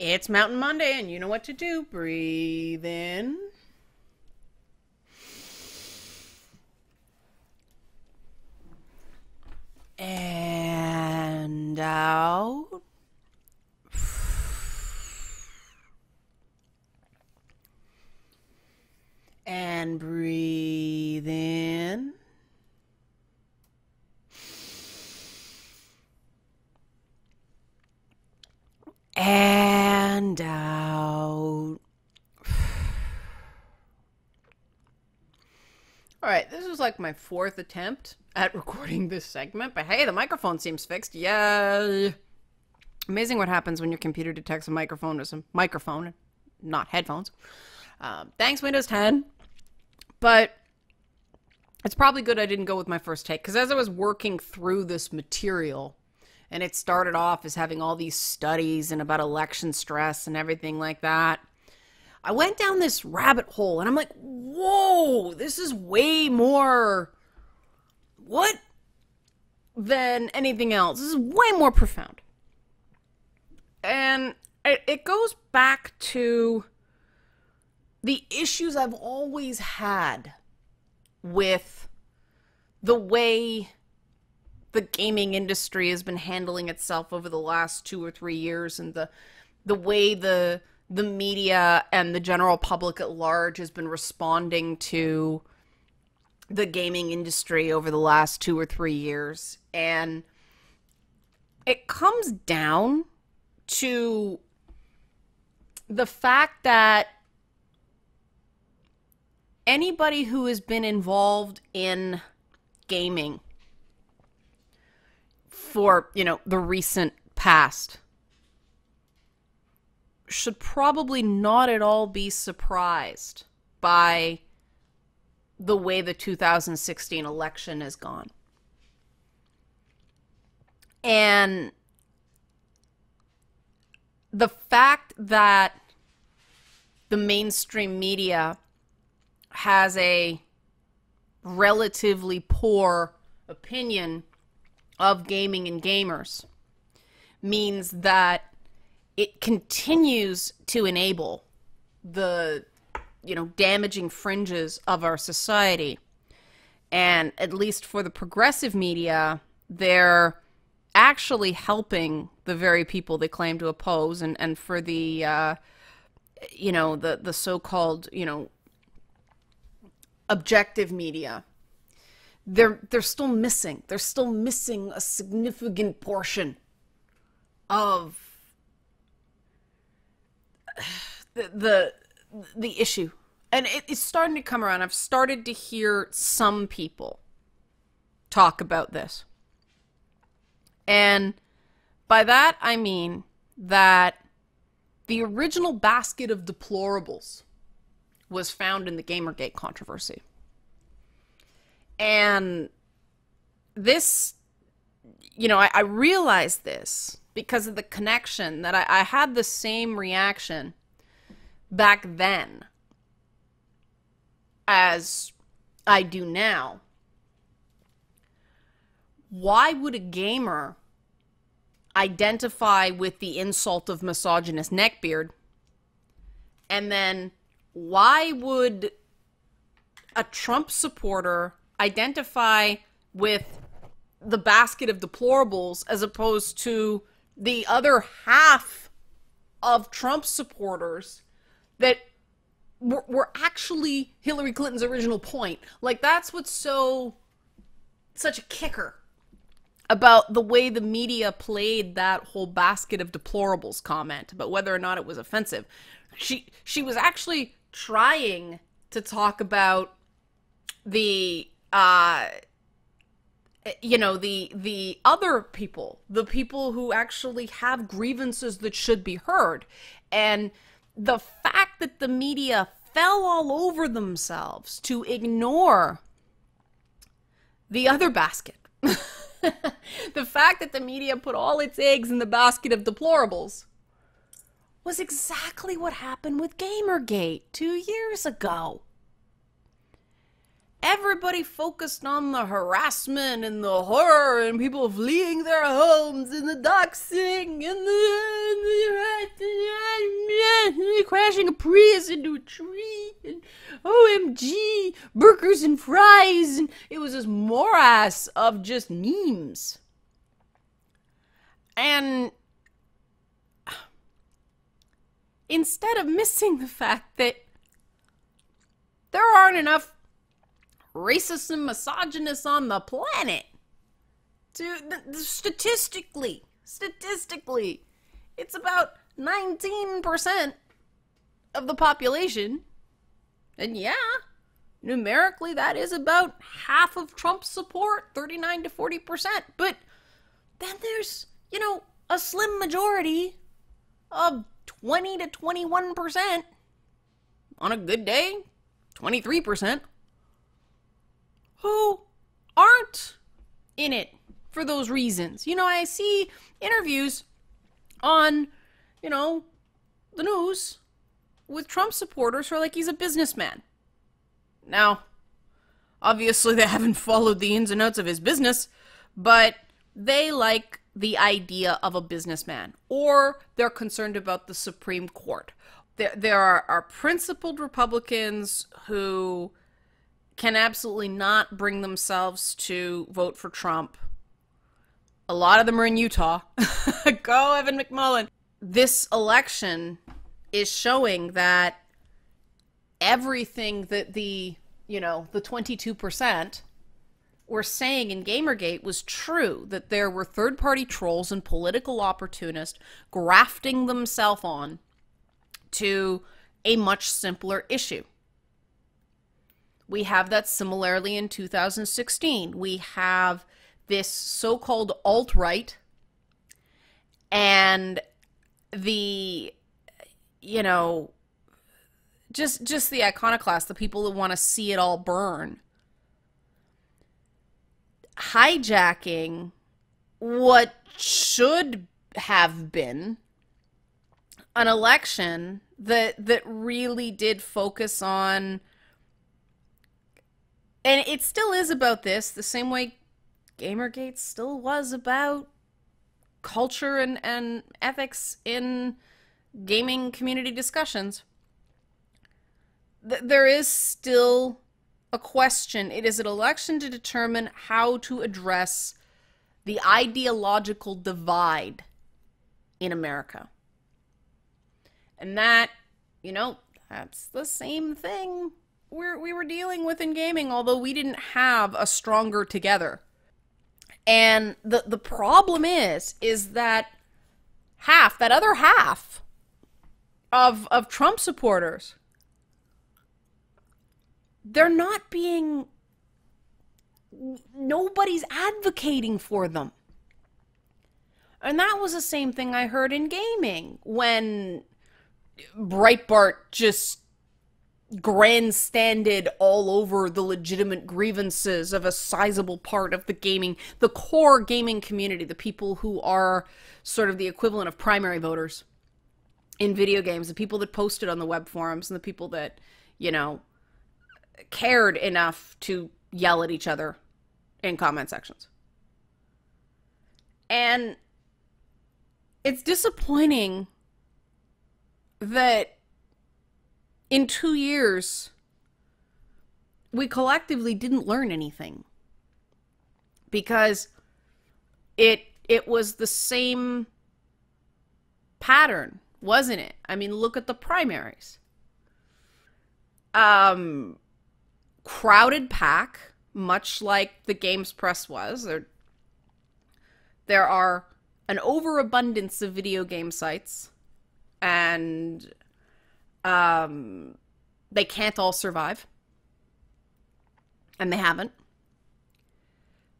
It's Mountain Monday, and you know what to do. Breathe in. And out. And breathe in. And out. Alright, this is like my fourth attempt at recording this segment, but hey, the microphone seems fixed. Yay! Amazing what happens when your computer detects a microphone as a microphone, not headphones. Thanks, Windows 10. But it's probably good I didn't go with my first take, because as I was working through this material, and it started off as having all these studies and about election stress and everything like that, I went down this rabbit hole, and I'm like, whoa, this is way more, what, than anything else. This is way more profound. And it goes back to the issues I've always had with the way the gaming industry has been handling itself over the last 2 or 3 years, and the way the media and the general public at large has been responding to the gaming industry over the last 2 or 3 years. And it comes down to the fact that anybody who has been involved in gaming for, the recent past should probably not at all be surprised by the way the 2016 election has gone. And the fact that the mainstream media has a relatively poor opinion of gaming and gamers means that it continues to enable the, damaging fringes of our society. And at least for the progressive media, they're actually helping the very people they claim to oppose. And for the, the so-called, objective media, they're still missing. They're still missing a significant portion of the issue. And it's starting to come around. I've started to hear some people talk about this. And by that, I mean that the original basket of deplorables was found in the Gamergate controversy. And this, I realized this because of the connection that I had the same reaction back then as I do now. Why would a gamer identify with the insult of misogynist neckbeard? And then why would a Trump supporter identify with the basket of deplorables as opposed to the other half of Trump supporters that were actually Hillary Clinton's original point? Like, that's what's such a kicker about the way the media played that whole basket of deplorables comment about whether or not it was offensive. She was actually trying to talk about the the other people, the people who actually have grievances that should be heard. And the fact that the media fell all over themselves to ignore the other basket. The fact that the media put all its eggs in the basket of deplorables was exactly what happened with Gamergate 2 years ago. Everybody focused on the harassment and the horror and people fleeing their homes and the doxing and the crashing a Prius into a tree, and OMG, burgers and fries, and it was this morass of just memes. And instead of missing the fact that there aren't enough racists and misogynists on the planet to, statistically, it's about 19% of the population. And yeah, numerically, that is about half of Trump's support, 39 to 40%. But then there's, a slim majority of 20 to 21%. On a good day, 23%. Who aren't in it for those reasons. I see interviews on, the news with Trump supporters who are like, he's a businessman. Now, obviously they haven't followed the ins and outs of his business, but they like the idea of a businessman, or they're concerned about the Supreme Court. There are principled Republicans who can absolutely not bring themselves to vote for Trump. A lot of them are in Utah. Go, Evan McMullen. This election is showing that everything that the 22% were saying in Gamergate was true, that there were third-party trolls and political opportunists grafting themselves on to a much simpler issue. We have that similarly in 2016. We have this so-called alt-right and the, just the iconoclasts, the people that want to see it all burn, hijacking what should have been an election that really did focus on, and it still is about this, the same way Gamergate still was about culture and ethics in gaming community discussions. There is still a question. It is an election to determine how to address the ideological divide in America. And that, that's the same thing we were dealing with in gaming, although we didn't have a stronger together. And the problem is that that other half of Trump supporters, they're not being, nobody's advocating for them. And that was the same thing I heard in gaming when Breitbart just grandstanded all over the legitimate grievances of a sizable part of the core gaming community, the people who are sort of the equivalent of primary voters in video games, the people that posted on the web forums and the people that, cared enough to yell at each other in comment sections. And it's disappointing that in 2 years, we collectively didn't learn anything. Because it was the same pattern, wasn't it? I mean, look at the primaries. Crowded pack, much like the games press was. There are an overabundance of video game sites, and they can't all survive. And they haven't.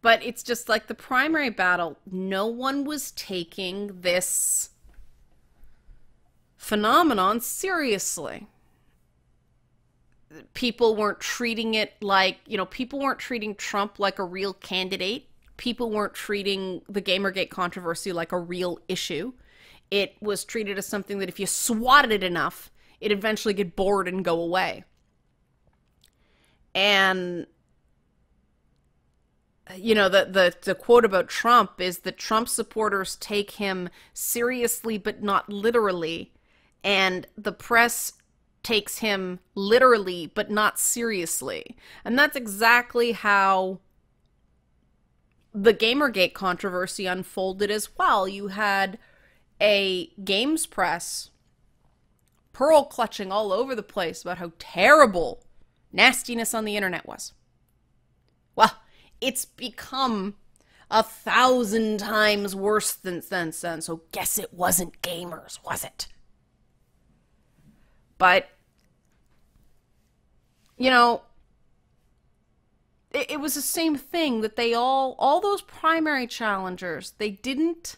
But it's just like the primary battle. No one was taking this phenomenon seriously. People weren't treating it like, people weren't treating Trump like a real candidate. People weren't treating the Gamergate controversy like a real issue. It was treated as something that if you swatted it enough, it'd eventually get bored and go away. And the quote about Trump is that Trump supporters take him seriously but not literally, and the press takes him literally but not seriously. And that's exactly how the Gamergate controversy unfolded as well. You had a games press pearl clutching all over the place about how terrible nastiness on the internet was. Well, it's become 1,000 times worse than then, so guess it wasn't gamers, was it? But, you know, it was the same thing that they all those primary challengers, they didn't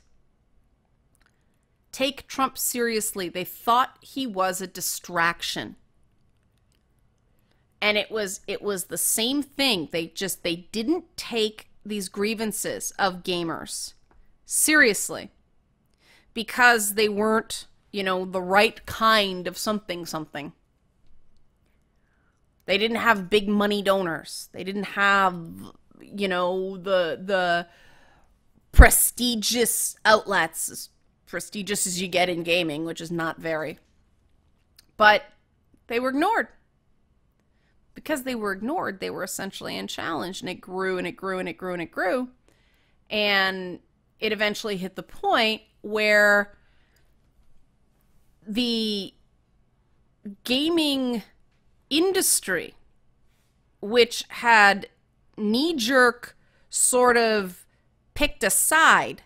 take Trump seriously. They thought he was a distraction. And it was the same thing. They didn't take these grievances of gamers seriously because they weren't, the right kind of something. They didn't have big money donors. They didn't have, the prestigious outlets, as prestigious as you get in gaming, which is not very. But they were ignored. Because they were ignored, they were essentially unchallenged, and it grew and it grew and it grew and it grew. And it eventually hit the point where the gaming industry, which had knee-jerk sort of picked a side,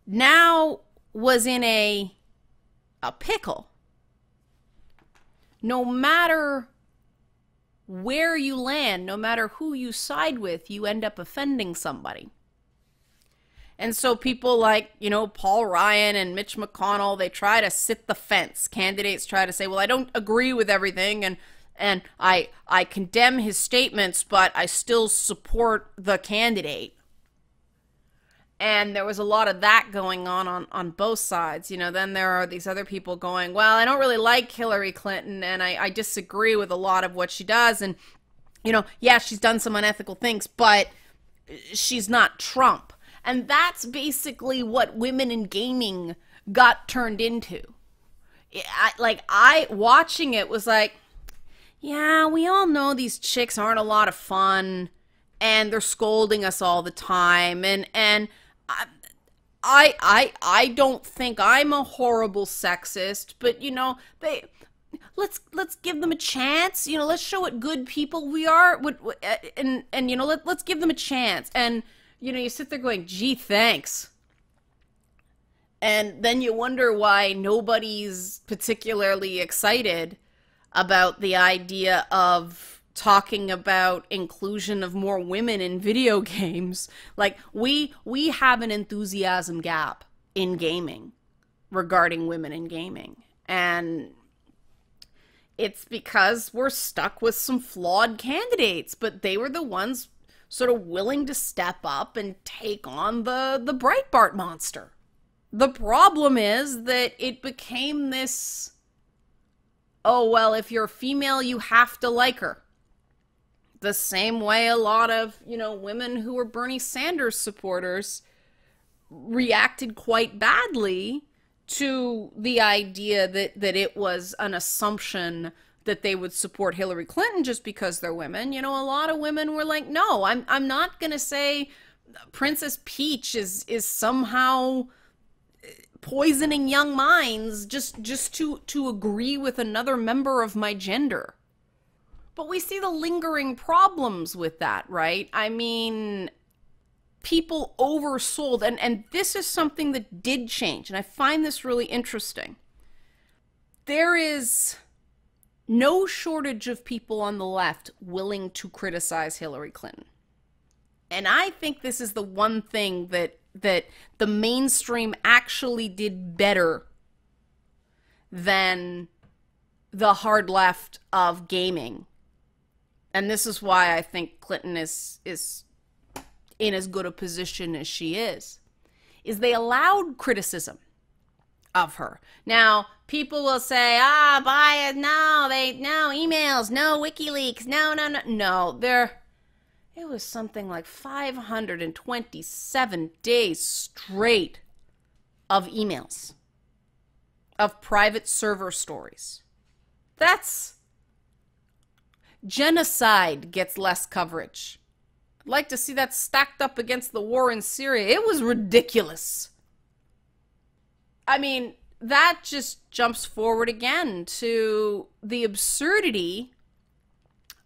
now was in a pickle. No matter where you land, no matter who you side with, you end up offending somebody. And so people like, Paul Ryan and Mitch McConnell, they try to sit the fence. Candidates try to say, well, I don't agree with everything, and I condemn his statements, but I still support the candidate. And there was a lot of that going on both sides. Then there are these other people going, well, I don't really like Hillary Clinton, and I disagree with a lot of what she does. And, yeah, she's done some unethical things, but she's not Trump. And that's basically what women in gaming got turned into. Watching it was like, yeah, we all know these chicks aren't a lot of fun, and they're scolding us all the time, and I don't think I'm a horrible sexist, but let's give them a chance. Let's show what good people we are, and let's give them a chance. And you sit there going, gee, thanks. And then you wonder why nobody's particularly excited about the idea of talking about inclusion of more women in video games. Like, we have an enthusiasm gap in gaming regarding women in gaming. And it's because we're stuck with some flawed candidates, but they were the ones sort of willing to step up and take on the Breitbart monster. The problem is that it became this, oh, well, if you're a female, you have to like her. The same way a lot of, women who were Bernie Sanders supporters reacted quite badly to the idea that it was an assumption that they would support Hillary Clinton just because they're women. A lot of women were like, no, I'm not going to say Princess Peach is somehow poisoning young minds just to agree with another member of my gender. But we see the lingering problems with that, right? I mean, people oversold, and this is something that did change, and I find this really interesting. There is no shortage of people on the left willing to criticize Hillary Clinton. And I think this is the one thing that the mainstream actually did better than the hard left of gaming. And this is why I think Clinton is in as good a position as she is they allowed criticism of her. Now, people will say, bias, no, emails, no, WikiLeaks, no. No, it was something like 527 days straight of emails. of private server stories. That's... Genocide gets less coverage. I'd like to see that stacked up against the war in Syria. It was ridiculous. I mean, that just jumps forward again to the absurdity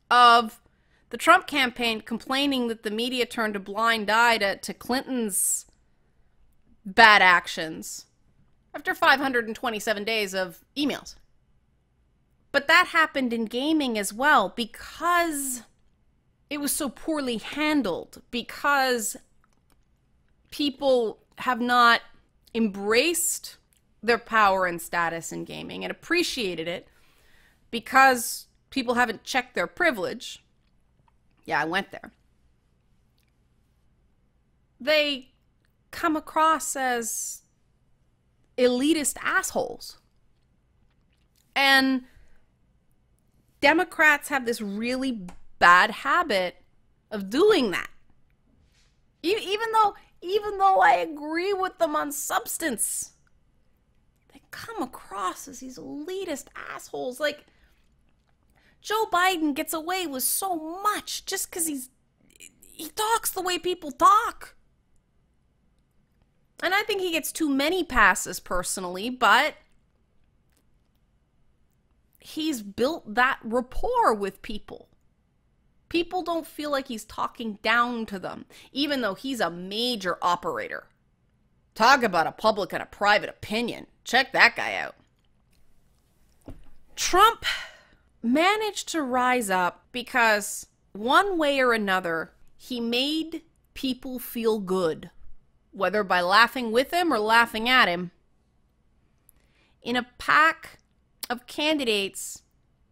of the Trump campaign complaining that the media turned a blind eye to Clinton's bad actions after 527 days of emails. But that happened in gaming as well because it was so poorly handled, because people have not embraced their power and status in gaming and appreciated it, because people haven't checked their privilege. Yeah, I went there. They come across as elitist assholes. And Democrats have this really bad habit of doing that. Even though I agree with them on substance, they come across as these elitist assholes. Like, Joe Biden gets away with so much just because he talks the way people talk. And I think he gets too many passes personally, but he's built that rapport with people. People don't feel like he's talking down to them, even though he's a major operator. Talk about a public and a private opinion. Check that guy out. Trump managed to rise up because one way or another, he made people feel good, whether by laughing with him or laughing at him, in a pack of candidates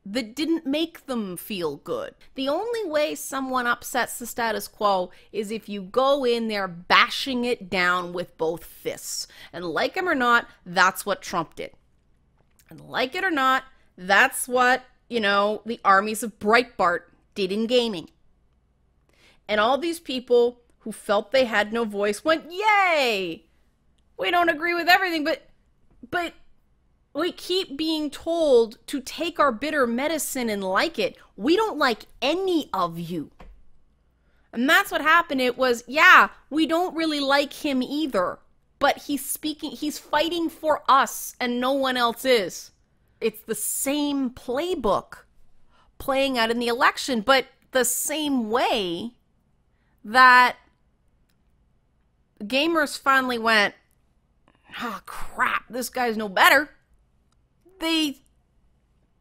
that didn't make them feel good. The only way someone upsets the status quo is if you go in there bashing it down with both fists. And like him or not, that's what Trump did. And like it or not, that's what, the armies of Breitbart did in gaming. And all these people who felt they had no voice went, yay! We don't agree with everything, but we keep being told to take our bitter medicine and like it. We don't like any of you. And that's what happened. It was, yeah, we don't really like him either, but he's fighting for us and no one else is. It's the same playbook playing out in the election, but the same way that gamers finally went, oh crap, this guy's no better.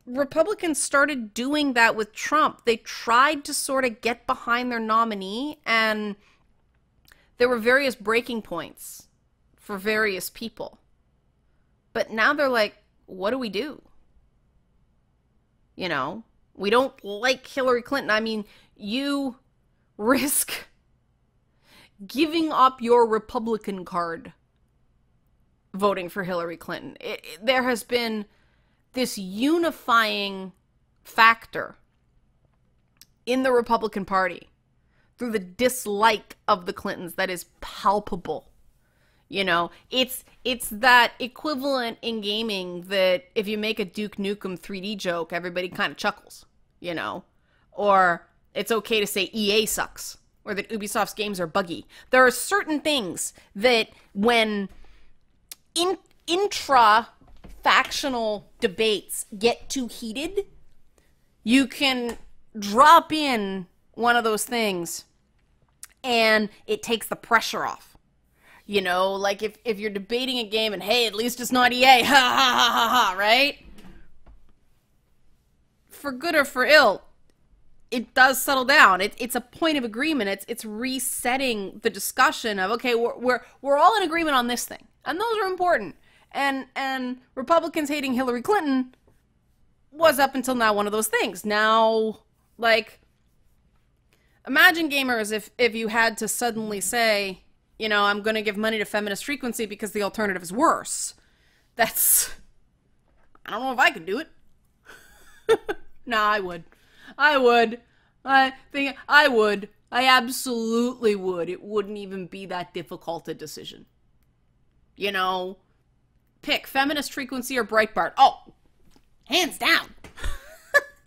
Republicans started doing that with Trump. They tried to sort of get behind their nominee, and there were various breaking points for various people. But now they're like, what do we do? We don't like Hillary Clinton. I mean, you risk giving up your Republican card voting for Hillary Clinton. There has been this unifying factor in the Republican Party through the dislike of the Clintons that is palpable. It's that equivalent in gaming that if you make a Duke Nukem 3D joke, everybody kind of chuckles, or it's okay to say EA sucks, or that Ubisoft's games are buggy. There are certain things that when intra-factional debates get too heated, you can drop in one of those things and it takes the pressure off. Like if you're debating a game and, hey, at least it's not EA, ha ha ha ha ha, right? For good or for ill, it does settle down. It's a point of agreement. It's resetting the discussion of, okay, we're all in agreement on this thing. And those are important. And Republicans hating Hillary Clinton was up until now one of those things. Now, like, imagine gamers if you had to suddenly say, I'm going to give money to Feminist Frequency because the alternative is worse. I don't know if I could do it. Nah, I would. I think I would. I absolutely would. It wouldn't even be that difficult a decision. pick Feminist Frequency or Breitbart. Oh, hands down.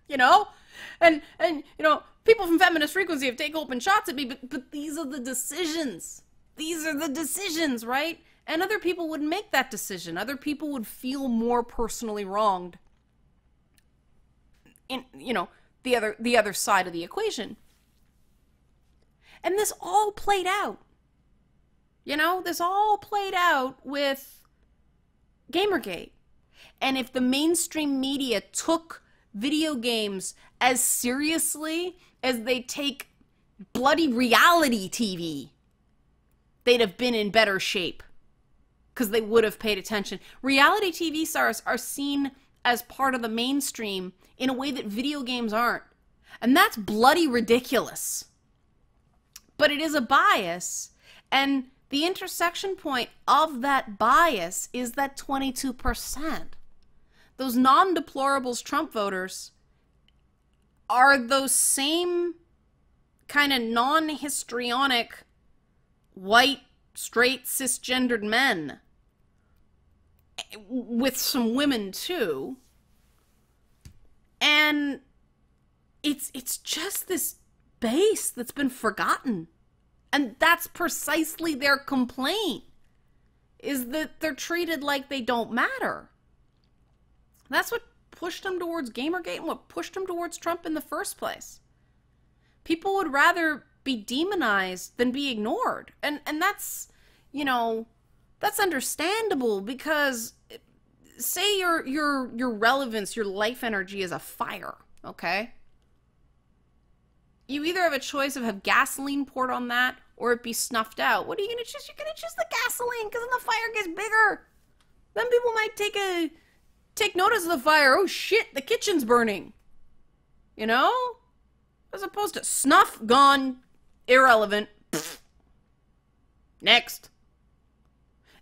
You know? And you know, people from Feminist Frequency have taken open shots at me, but these are the decisions. These are the decisions, right? And other people would make that decision. Other people would feel more personally wronged in, you know, the other side of the equation. And this all played out. You know, this all played out with Gamergate. And if the mainstream media took video games as seriously as they take bloody reality TV, they'd have been in better shape because they would have paid attention. Reality TV stars are seen as part of the mainstream in a way that video games aren't. And that's bloody ridiculous. But it is a bias, and the intersection point of that bias is that 22%. Those non-deplorables Trump voters are those same kind of non-histrionic, white, straight, cisgendered men, with some women too. And it's just this base that's been forgotten. And that's precisely their complaint, is that they're treated like they don't matter. That's what pushed them towards Gamergate and what pushed them towards Trump in the first place. People would rather be demonized than be ignored. And that's, you know, that's understandable, because say your relevance, your life energy is a fire, okay? You either have a choice of have gasoline poured on that or it be snuffed out. What are you going to choose? You're going to choose the gasoline, because then the fire gets bigger. Then people might take notice of the fire. Oh shit, the kitchen's burning. You know? As opposed to snuff, gone, irrelevant. Pfft. Next.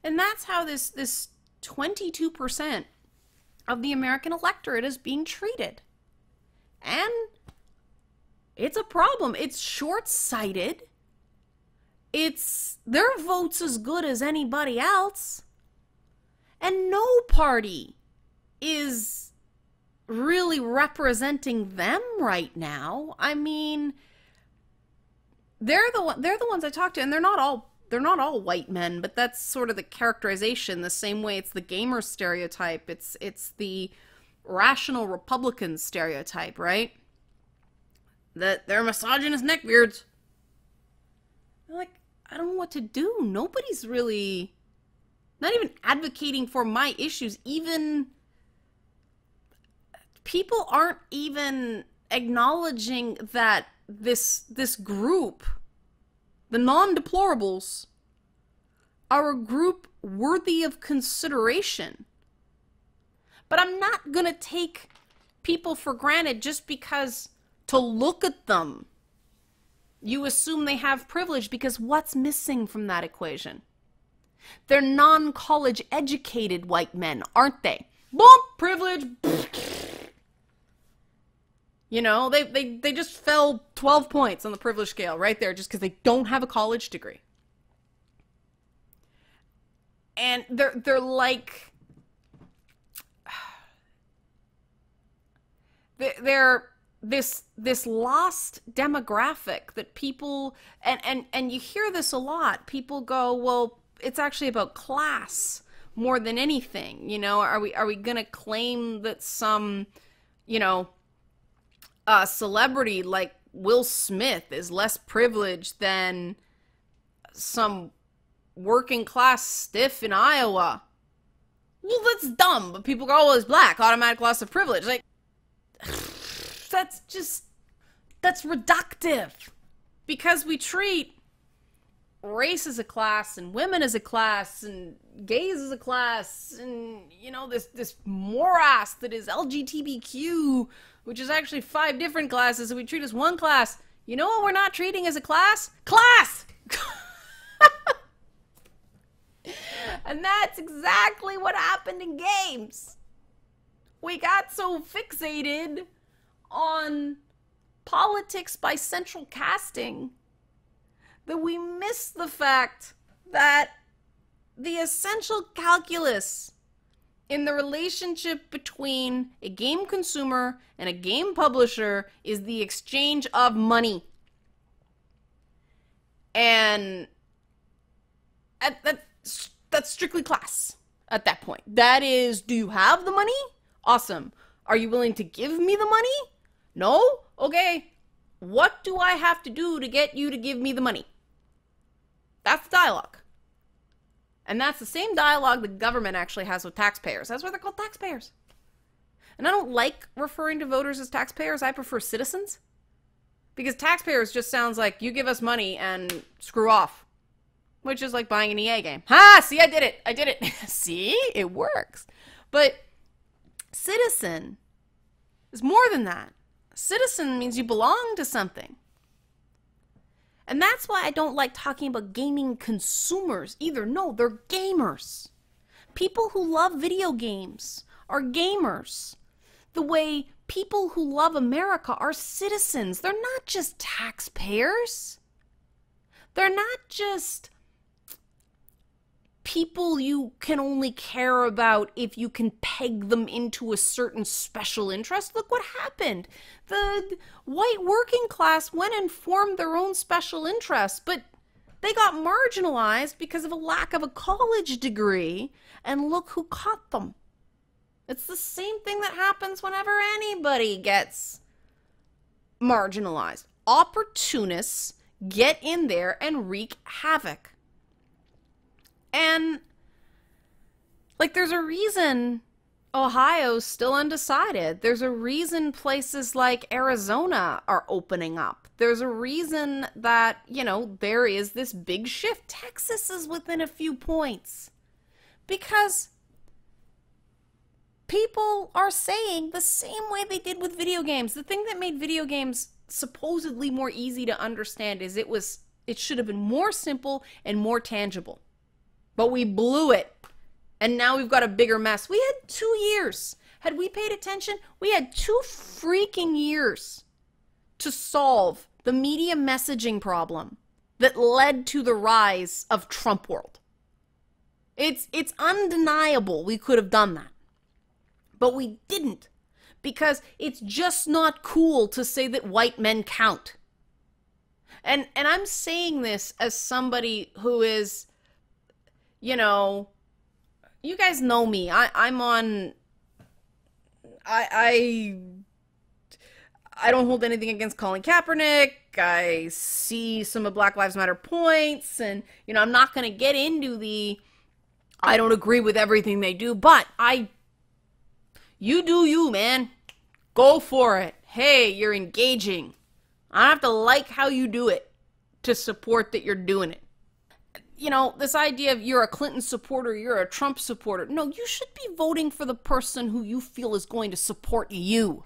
And that's how this 22% of the American electorate is being treated. And it's a problem. It's short-sighted. It's their vote's as good as anybody else. And no party is really representing them right now. I mean, they're the ones I talk to, and they're not all white men, but that's sort of the characterization. The same way it's the gamer stereotype. It's the rational Republican stereotype, right? That they're misogynist neckbeards. Like, I don't know what to do. Nobody's really, not even advocating for my issues. Even people aren't even acknowledging that this group, the non-deplorables, are a group worthy of consideration. But I'm not gonna take people for granted just because to look at them you assume they have privilege, because what's missing from that equation? They're non-college educated white men, aren't they? Bump, privilege. You know, they just fell 12 points on the privilege scale right there just because they don't have a college degree. And they're like, they're this lost demographic that people, and you hear this a lot. People go, well, it's actually about class more than anything. You know, are we gonna claim that some, you know, celebrity like Will Smith is less privileged than some working class stiff in Iowa? Well, that's dumb. But people go, oh, well, it's black, automatic loss of privilege. Like, that's reductive, because we treat race as a class and women as a class and gays as a class, and, you know, this morass that is LGBTQ, which is actually 5 different classes that we treat as one class. You know what we're not treating as a class? Class! And that's exactly what happened in games. We got so fixated on politics by central casting that we missed the fact that the essential calculus in the relationship between a game consumer and a game publisher is the exchange of money. And that's strictly class at that point. That is, do you have the money? Awesome. Are you willing to give me the money? No? Okay. What do I have to do to get you to give me the money? That's the dialogue. And that's the same dialogue the government actually has with taxpayers. That's why they're called taxpayers. And I don't like referring to voters as taxpayers. I prefer citizens. Because taxpayers just sounds like you give us money and screw off. Which is like buying an EA game. Ha! See, I did it. I did it. See? It works. But citizen is more than that. Citizen means you belong to something. And that's why I don't like talking about gaming consumers either. No, they're gamers. People who love video games are gamers. The way people who love America are citizens. They're not just taxpayers. They're not just people you can only care about if you can peg them into a certain special interest. Look what happened. The white working class went and formed their own special interests, but they got marginalized because of a lack of a college degree, and look who caught them. It's the same thing that happens whenever anybody gets marginalized. Opportunists get in there and wreak havoc. And, like, there's a reason Ohio's still undecided. There's a reason places like Arizona are opening up. There's a reason that, you know, there is this big shift. Texas is within a few points. Because people are saying the same way they did with video games. The thing that made video games supposedly more easy to understand is it should have been more simple and more tangible. But we blew it. And now we've got a bigger mess. We had 2 years. Had we paid attention, we had 2 freaking years to solve the media messaging problem that led to the rise of Trump world. It's undeniable we could have done that. But we didn't. Because it's just not cool to say that white men count. And I'm saying this as somebody who is, you know, you guys know me. I'm on, I don't hold anything against Colin Kaepernick. I see some of Black Lives Matter points, and, you know, I'm not going to get into I don't agree with everything they do, but you do you, man. Go for it. Hey, you're engaging. I don't have to like how you do it to support that you're doing it. You know, this idea of you're a Clinton supporter, you're a Trump supporter. No, you should be voting for the person who you feel is going to support you.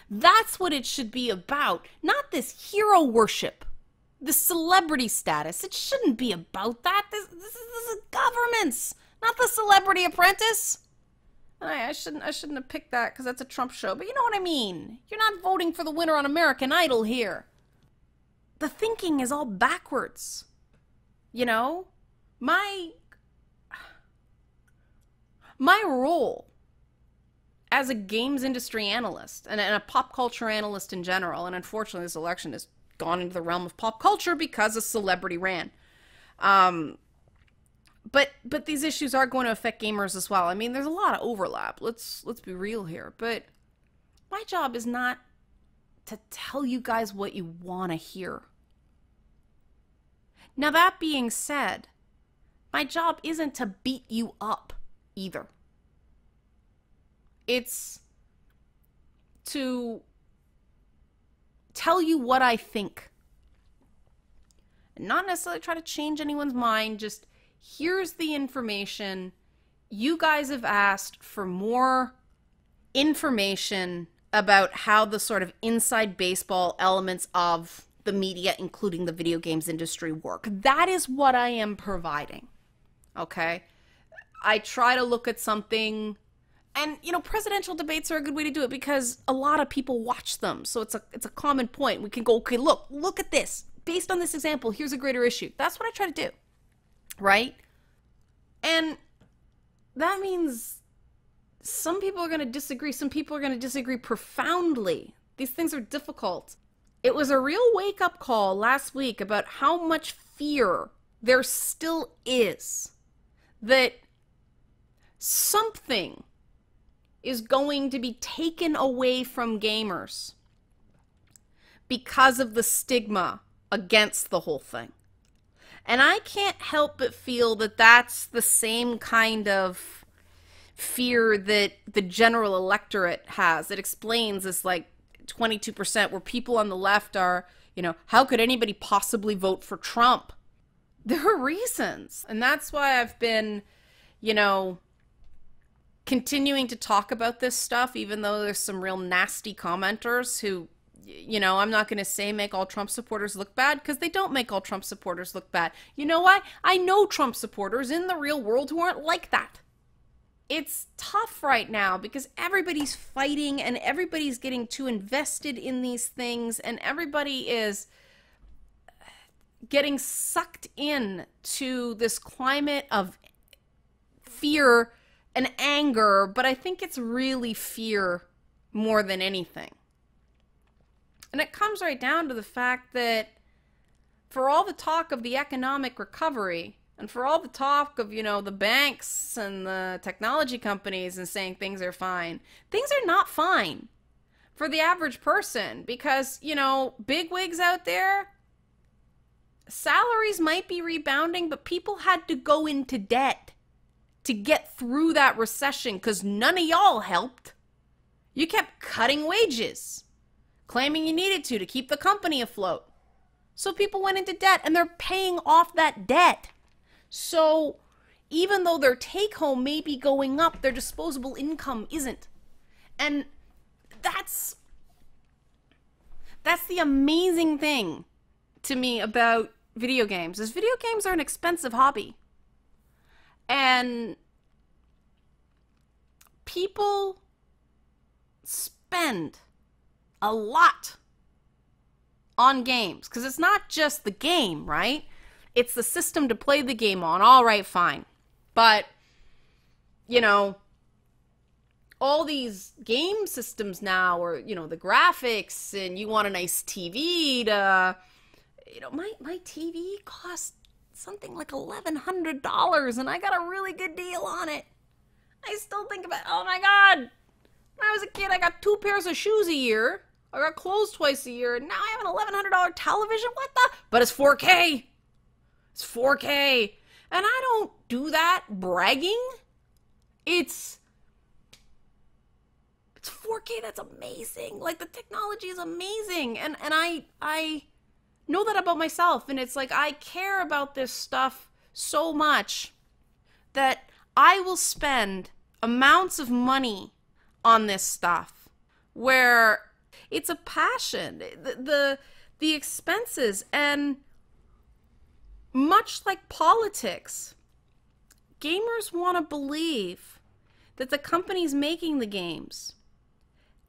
That's what it should be about. Not this hero worship, this celebrity status. It shouldn't be about that. This is governments, not the Celebrity Apprentice. And I shouldn't have picked that because that's a Trump show. But you know what I mean. You're not voting for the winner on American Idol here. The thinking is all backwards. You know, my role as a games industry analyst and a pop culture analyst in general, and unfortunately this election has gone into the realm of pop culture because a celebrity ran. But these issues are going to affect gamers as well. I mean, there's a lot of overlap. Let's be real here. But my job is not to tell you guys what you want to hear. Now, that being said, my job isn't to beat you up either. It's to tell you what I think. And not necessarily try to change anyone's mind, just here's the information. You guys have asked for more information about how the sort of inside baseball elements of the media, including the video games industry, work. That is what I am providing. Okay? I try to look at something, and, you know, presidential debates are a good way to do it because a lot of people watch them. So it's a common point. We can go, okay, look at this. Based on this example, here's a greater issue. That's what I try to do. Right? And that means some people are going to disagree. Some people are going to disagree profoundly. These things are difficult. It was a real wake-up call last week about how much fear there still is that something is going to be taken away from gamers because of the stigma against the whole thing. And I can't help but feel that that's the same kind of fear that the general electorate has. It explains this like 22% where people on the left are, how could anybody possibly vote for Trump? There are reasons. And that's why I've been, continuing to talk about this stuff, even though there's some real nasty commenters who, I'm not going to say make all Trump supporters look bad, because they don't make all Trump supporters look bad. You know what? I know Trump supporters in the real world who aren't like that. It's tough right now because everybody's fighting and everybody's getting too invested in these things, and everybody is getting sucked in to this climate of fear and anger, but I think it's really fear more than anything. And it comes right down to the fact that for all the talk of the economic recovery, and for all the talk of, the banks and the technology companies and saying things are fine, things are not fine for the average person because, bigwigs out there, salaries might be rebounding, but people had to go into debt to get through that recession because none of y'all helped. You kept cutting wages, claiming you needed to keep the company afloat. So people went into debt and they're paying off that debt. So even though their take home may be going up, their disposable income isn't. And that's the amazing thing to me about video games, is video games are an expensive hobby. And people spend a lot on games, because it's not just the game, right? It's the system to play the game on. All right, fine. But, all these game systems now, or, the graphics, and you want a nice TV to, my TV costs something like $1,100, and I got a really good deal on it. I still think about, oh my God, when I was a kid, I got 2 pairs of shoes a year. I got clothes twice a year, and now I have an $1,100 television. What the? But it's 4K. It's 4K. And I don't do that bragging. It's 4K. That's amazing. Like, the technology is amazing. And I know that about myself. And it's like, I care about this stuff so much that I will spend amounts of money on this stuff where it's a passion. The expenses, and much like politics, gamers want to believe that the companies making the games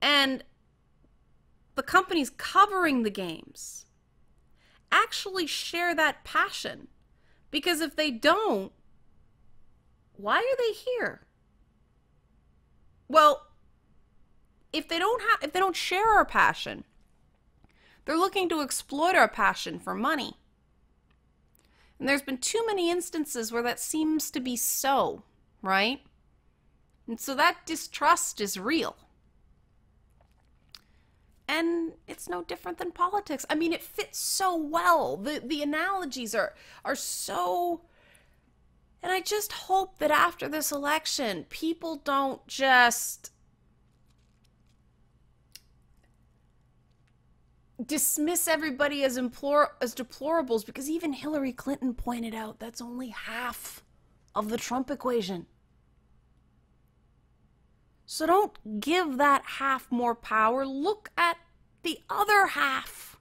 and the companies covering the games actually share that passion. Because if they don't, why are they here? Well, if they don't share our passion, they're looking to exploit our passion for money. And there's been too many instances where that seems to be so, right? And so that distrust is real. And it's no different than politics. I mean, it fits so well. The analogies are so... And I just hope that after this election, people don't just dismiss everybody as deplorables, because even Hillary Clinton pointed out that's only half of the Trump equation. So don't give that half more power. Look at the other half.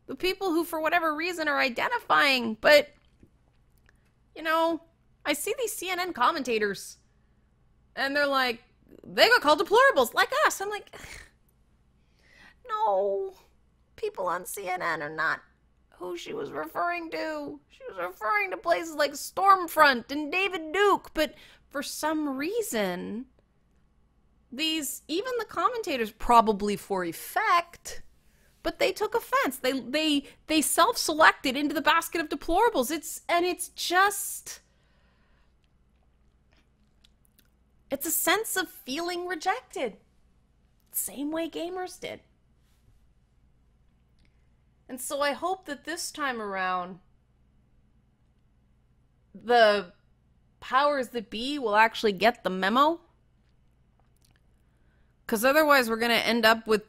The people who, for whatever reason, are identifying. But, I see these CNN commentators, and they're like, they got called deplorables, like us. I'm like, no. People on CNN are not who she was referring to. She was referring to places like Stormfront and David Duke, but for some reason, even the commentators, probably for effect, but they took offense. They self-selected into the basket of deplorables. It's just, it's a sense of feeling rejected. Same way gamers did. And so I hope that this time around, the powers that be will actually get the memo. Because otherwise we're going to end up with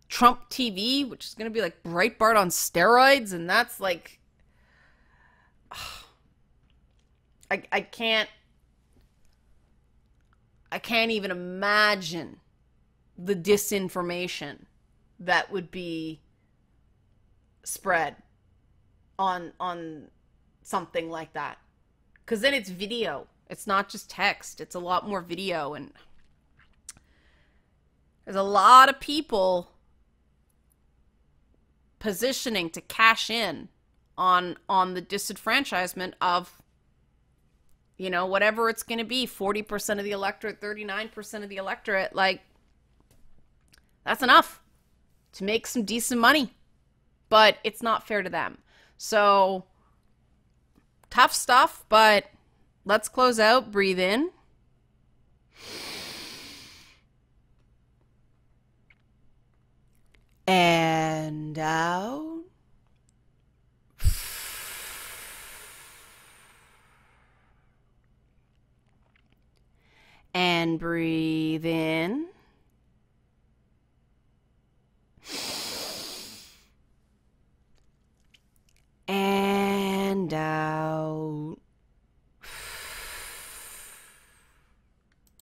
Trump TV, which is going to be like Breitbart on steroids. And that's like, I can't even imagine the disinformation that would be spread on something like that. Because then it's video. It's not just text. It's a lot more video. And there's a lot of people positioning to cash in on the disenfranchisement of, you know, whatever it's going to be, 40% of the electorate, 39% of the electorate. Like, that's enough to make some decent money. But it's not fair to them. So, tough stuff, but let's close out, breathe in. And out. And breathe in.